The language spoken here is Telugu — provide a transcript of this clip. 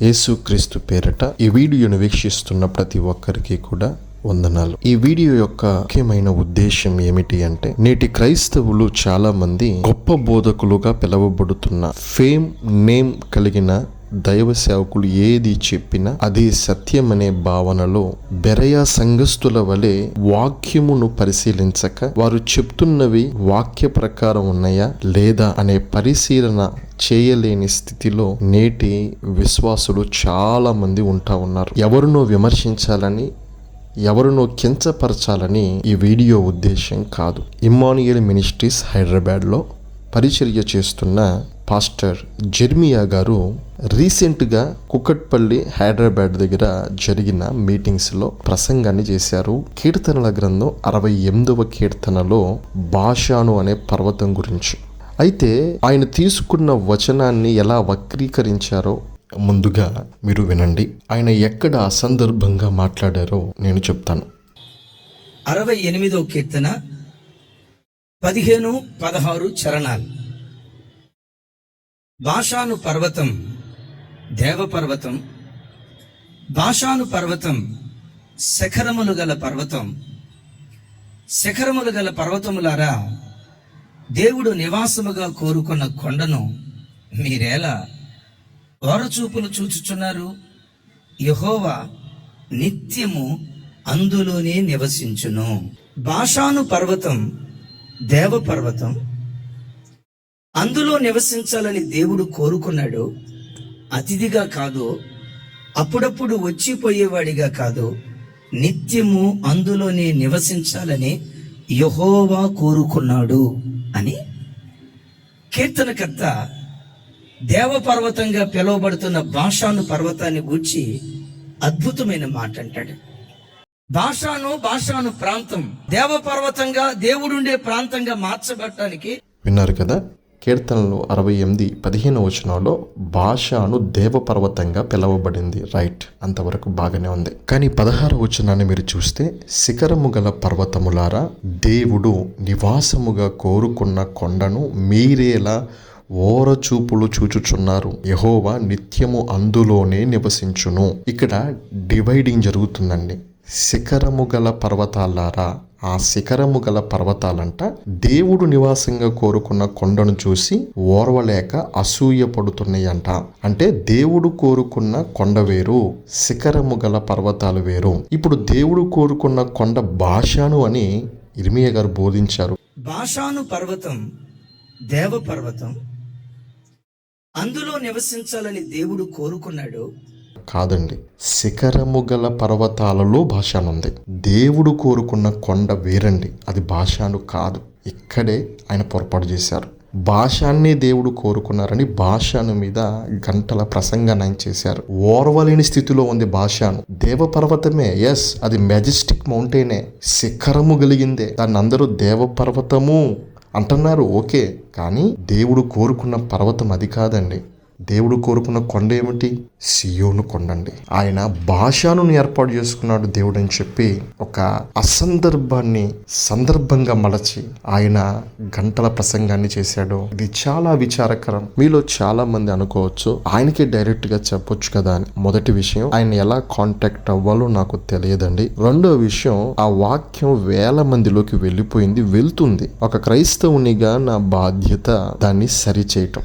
యేసుక్రీస్తు పేరట ఈ వీడియోను వీక్షిస్తున్న ప్రతి ఒక్కరికి కూడా వందనాలు. ఈ వీడియో యొక్క ముఖ్యమైన ఉద్దేశం ఏమిటి అంటే, నేటి క్రైస్తవులు చాలా మంది గొప్ప బోధకులుగా పిలువబడుతున్న ఫేమ్ నేమ్ కలిగిన దైవ సేవకులు ఏది చెప్పినా అదే సత్యం అనే భావనలో బెరయా సంఘస్థుల వలె వాక్యమును పరిశీలించక వారు చెప్తున్నవి వాక్య ప్రకారం ఉన్నాయా లేదా అనే పరిశీలన చేయలేని స్థితిలో నేటి విశ్వాసులు చాలా మంది ఉన్నారు. ఎవరినో విమర్శించాలని, ఎవరినో కించపరచాలని ఈ వీడియో ఉద్దేశం కాదు. ఇమ్మానుయేల్ మినిస్ట్రీస్ హైదరాబాద్లో పరిచర్య చేస్తున్న పాస్టర్ జెర్మియా గారు రీసెంట్గా కుకట్పల్లి హైదరాబాద్ దగ్గర జరిగిన మీటింగ్స్లో ప్రసంగాన్ని చేశారు. కీర్తనల గ్రంథం 68వ కీర్తనలో బాషాను అనే పర్వతం గురించి. అయితే ఆయన తీసుకున్న వచనాన్ని ఎలా వక్రీకరించారో ముందుగా మీరు వినండి. ఆయన ఎక్కడ అసందర్భంగా మాట్లాడారో నేను చెప్తాను. 68వ కీర్తన 15-16 చరణాలు. బాషాను పర్వతం దేవపర్వతం, బాషాను పర్వతం శిఖరములు గల పర్వతం. శిఖరములు గల పర్వతములారా, దేవుడు నివాసముగా కోరుకున్న కొండను మీరేలా ఓరచూపులు చూచుచున్నారు? యెహోవా నిత్యము అందులోనే నివసించును. బాషాను పర్వతం దేవపర్వతం, అందులో నివసించాలని దేవుడు కోరుకున్నాడు. అతిథిగా కాదు, అప్పుడప్పుడు వచ్చిపోయేవాడిగా కాదు, నిత్యము అందులోనే నివసించాలని యెహోవా కోరుకున్నాడు అని కీర్తనకర్త దేవపర్వతంగా పిలువబడుతున్న బాషాను పర్వతాన్ని గూర్చి అద్భుతమైన మాట అంటాడు. బాషాను ప్రాంతం దేవపర్వతంగా, దేవుడుండే ప్రాంతంగా మార్చబడటానికి విన్నారు కదా. కీర్తనలు 68:15 బాషాను దేవపర్వతంగా పిలువబడింది. రైట్, అంతవరకు బాగానే ఉంది. కానీ 16వ వచనాన్ని మీరు చూస్తే, శిఖరము గల పర్వతములారా, దేవుడు నివాసముగా కోరుకున్న కొండను మీరేలా ఓరచూపులు చూచుచున్నారు? యెహోవా నిత్యము అందులోనే నివసించును. ఇక్కడ డివైడింగ్ జరుగుతుందండి. శిఖరము గల పర్వతాలారా, ఆ శిఖరము గల పర్వతాలంట దేవుడు నివాసంగా కోరుకున్న కొండను చూసి ఓర్వలేక అసూయ పడుతున్నాయంట. అంటే దేవుడు కోరుకున్న కొండ వేరు, శిఖరము గల పర్వతాలు వేరు. ఇప్పుడు దేవుడు కోరుకున్న కొండ బాషాను అని ఇర్మియా గారు బోధించారు. బాషాను పర్వతం దేవపర్వతం, అందులో నివసించాలని దేవుడు కోరుకున్నాడు. కాదండి, శిఖరము గల పర్వతాలలో బాషాను ఉంది. దేవుడు కోరుకున్న కొండ వేరండి, అది బాషాను కాదు. ఇక్కడే ఆయన పొరపాటు చేశారు. బాషాన్ని దేవుడు కోరుకున్నారని బాషాను మీద గంటల ప్రసంగాన్ని ఆయన చేశారు. ఓర్వలేని స్థితిలో ఉంది బాషాను. దేవపర్వతమే, ఎస్, అది మెజెస్టిక్ మౌంటైనే, శిఖరము కలిగిందే. దాన్ని అందరూ దేవపర్వతము అంటున్నారు, ఓకే. కానీ దేవుడు కోరుకున్న పర్వతం అది కాదండి. దేవుడు కోరుకున్న కొండ ఏమిటి? సియోను కొండండి. ఆయన బాషాను ఏర్పాటు చేసుకున్నాడు దేవుడు అని చెప్పి ఒక అసందర్భాన్ని సందర్భంగా మలచి ఆయన గంటల ప్రసంగాన్ని చేశాడు. ఇది చాలా విచారకరం. మీలో చాలా మంది అనుకోవచ్చు, ఆయనకి డైరెక్ట్ గా చెప్పొచ్చు కదా అని. మొదటి విషయం, ఆయన ఎలా కాంటాక్ట్ అవ్వాలో నాకు తెలియదండి. రెండో విషయం, ఆ వాక్యం వేల మందిలోకి వెళ్ళిపోయింది, వెళ్తుంది. ఒక క్రైస్తవునిగా నా బాధ్యత దాన్ని సరిచేయటం.